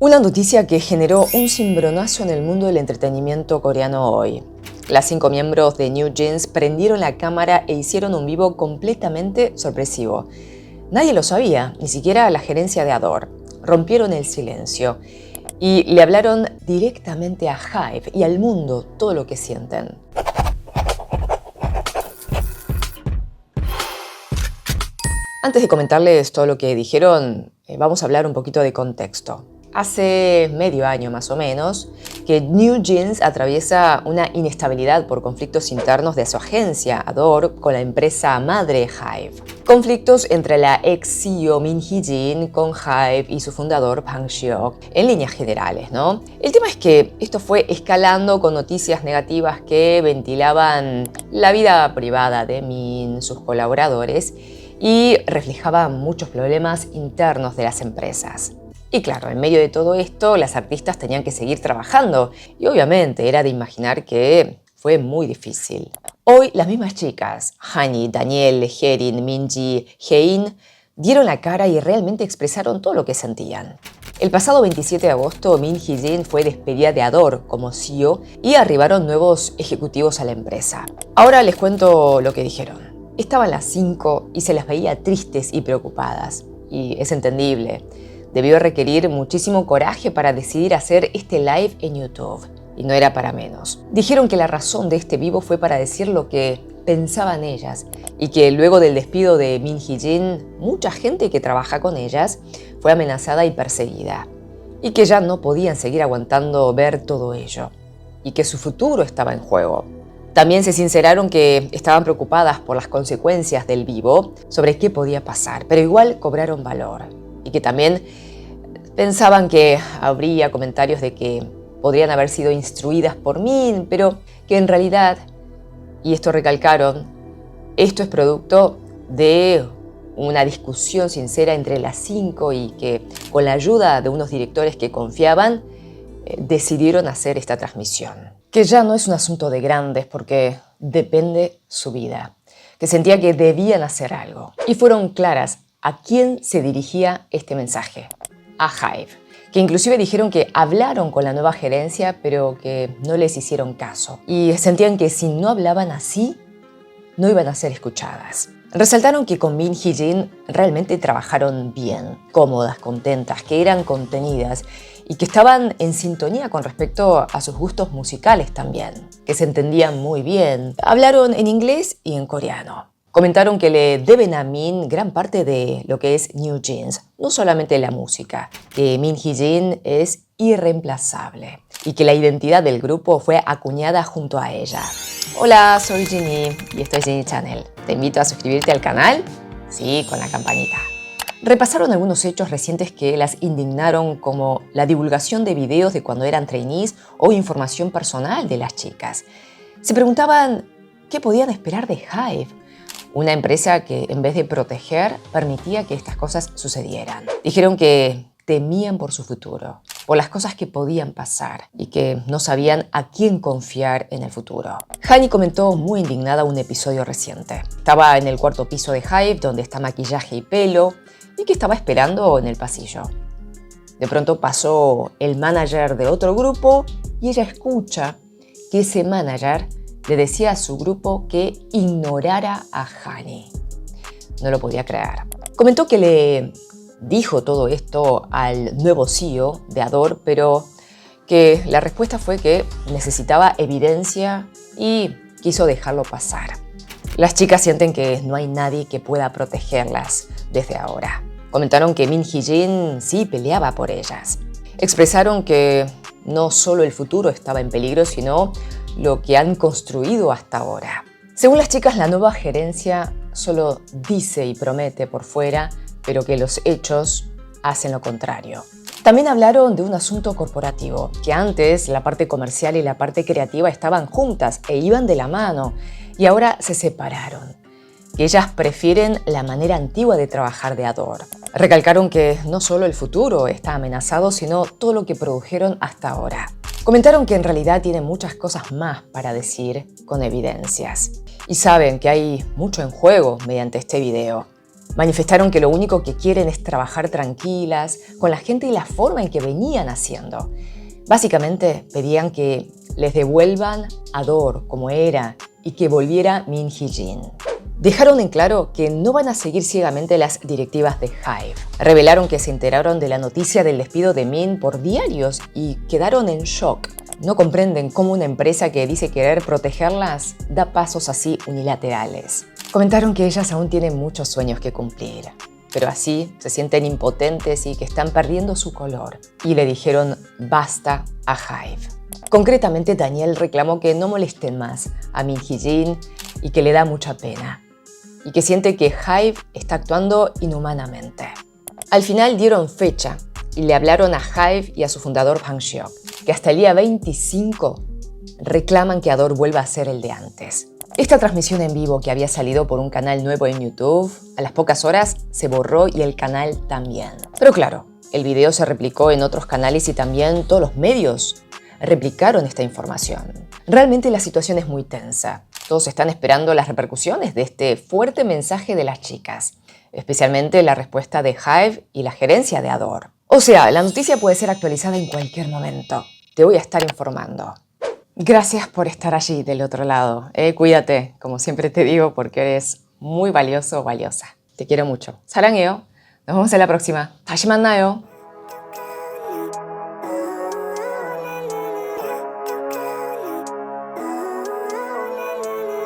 Una noticia que generó un cimbronazo en el mundo del entretenimiento coreano hoy. Las 5 miembros de New Jeans prendieron la cámara e hicieron un vivo completamente sorpresivo. Nadie lo sabía, ni siquiera la gerencia de Adore. Rompieron el silencio y le hablaron directamente a HYBE y al mundo todo lo que sienten. Antes de comentarles todo lo que dijeron, vamos a hablar un poquito de contexto. Hace medio año más o menos que New Jeans atraviesa una inestabilidad por conflictos internos de su agencia Adore con la empresa madre HYBE. Conflictos entre la ex CEO Min Hee-jin con HYBE y su fundador Bang Seok en líneas generales, ¿no? El tema es que esto fue escalando con noticias negativas que ventilaban la vida privada de Min, sus colaboradores, y reflejaba muchos problemas internos de las empresas. Y claro, en medio de todo esto, las artistas tenían que seguir trabajando y obviamente era de imaginar que fue muy difícil. Hoy las mismas chicas, Hani, Danielle, Herin, Minji, Hein, dieron la cara y realmente expresaron todo lo que sentían. El pasado 27 de agosto, Min Hee-jin fue despedida de Adore como CEO y arribaron nuevos ejecutivos a la empresa. Ahora les cuento lo que dijeron. Estaban las 5 y se las veía tristes y preocupadas. Y es entendible. Debió requerir muchísimo coraje para decidir hacer este live en YouTube. Y no era para menos. Dijeron que la razón de este vivo fue para decir lo que pensaban ellas. Y que luego del despido de Min Hee-jin, mucha gente que trabaja con ellas fue amenazada y perseguida. Y que ya no podían seguir aguantando ver todo ello. Y que su futuro estaba en juego. También se sinceraron que estaban preocupadas por las consecuencias del vivo, sobre qué podía pasar, pero igual cobraron valor. Y que también pensaban que habría comentarios de que podrían haber sido instruidas por Min, pero que en realidad, y esto recalcaron, esto es producto de una discusión sincera entre las 5 y que con la ayuda de unos directores que confiaban, decidieron hacer esta transmisión. Que ya no es un asunto de grandes porque depende su vida, que sentía que debían hacer algo. Y fueron claras a quién se dirigía este mensaje, a HYBE, que inclusive dijeron que hablaron con la nueva gerencia pero que no les hicieron caso y sentían que si no hablaban así, no iban a ser escuchadas. Resaltaron que con Min Hee-jin realmente trabajaron bien, cómodas, contentas, que eran contenidas y que estaban en sintonía con respecto a sus gustos musicales también, que se entendían muy bien. Hablaron en inglés y en coreano. Comentaron que le deben a Min gran parte de lo que es New Jeans, no solamente la música, que Min Hee-jin es irreemplazable y que la identidad del grupo fue acuñada junto a ella. Hola, soy Ginny y esto es Ginny Channel. Te invito a suscribirte al canal, sí, con la campanita. Repasaron algunos hechos recientes que las indignaron, como la divulgación de videos de cuando eran trainees o información personal de las chicas. Se preguntaban qué podían esperar de HYBE, una empresa que en vez de proteger permitía que estas cosas sucedieran. Dijeron que temían por su futuro, por las cosas que podían pasar y que no sabían a quién confiar en el futuro. Hani comentó muy indignada un episodio reciente. Estaba en el cuarto piso de HYBE, donde está maquillaje y pelo, y que estaba esperando en el pasillo. De pronto pasó el manager de otro grupo y ella escucha que ese manager le decía a su grupo que ignorara a Hani. No lo podía creer. Comentó que le dijo todo esto al nuevo CEO de Adore, pero que la respuesta fue que necesitaba evidencia y quiso dejarlo pasar. Las chicas sienten que no hay nadie que pueda protegerlas desde ahora. Comentaron que Min Hee-jin sí peleaba por ellas. Expresaron que no solo el futuro estaba en peligro, sino lo que han construido hasta ahora. Según las chicas, la nueva gerencia solo dice y promete por fuera, pero que los hechos hacen lo contrario. También hablaron de un asunto corporativo, que antes la parte comercial y la parte creativa estaban juntas e iban de la mano, y ahora se separaron. Que ellas prefieren la manera antigua de trabajar de Adore. Recalcaron que no solo el futuro está amenazado, sino todo lo que produjeron hasta ahora. Comentaron que en realidad tienen muchas cosas más para decir con evidencias. Y saben que hay mucho en juego mediante este video. Manifestaron que lo único que quieren es trabajar tranquilas, con la gente y la forma en que venían haciendo. Básicamente pedían que les devuelvan Adore como era y que volviera Min Hee-jin. Dejaron en claro que no van a seguir ciegamente las directivas de HYBE. Revelaron que se enteraron de la noticia del despido de Min por diarios y quedaron en shock. No comprenden cómo una empresa que dice querer protegerlas da pasos así unilaterales. Comentaron que ellas aún tienen muchos sueños que cumplir, pero así se sienten impotentes y que están perdiendo su color. Y le dijeron basta a HYBE. Concretamente, Daniel reclamó que no molesten más a Min Hee-jin y que le da mucha pena. Y que siente que HYBE está actuando inhumanamente. Al final dieron fecha y le hablaron a HYBE y a su fundador Bang Seok, que hasta el día 25 reclaman que Adore vuelva a ser el de antes. Esta transmisión en vivo que había salido por un canal nuevo en YouTube, a las pocas horas se borró y el canal también. Pero claro, el video se replicó en otros canales y también todos los medios replicaron esta información. Realmente la situación es muy tensa. Todos están esperando las repercusiones de este fuerte mensaje de las chicas, especialmente la respuesta de HYBE y la gerencia de Adore. O sea, la noticia puede ser actualizada en cualquier momento. Te voy a estar informando. Gracias por estar allí del otro lado. Cuídate, como siempre te digo, porque eres muy valioso o valiosa. Te quiero mucho. 사랑해요. Nos vemos en la próxima. 다시 만나요.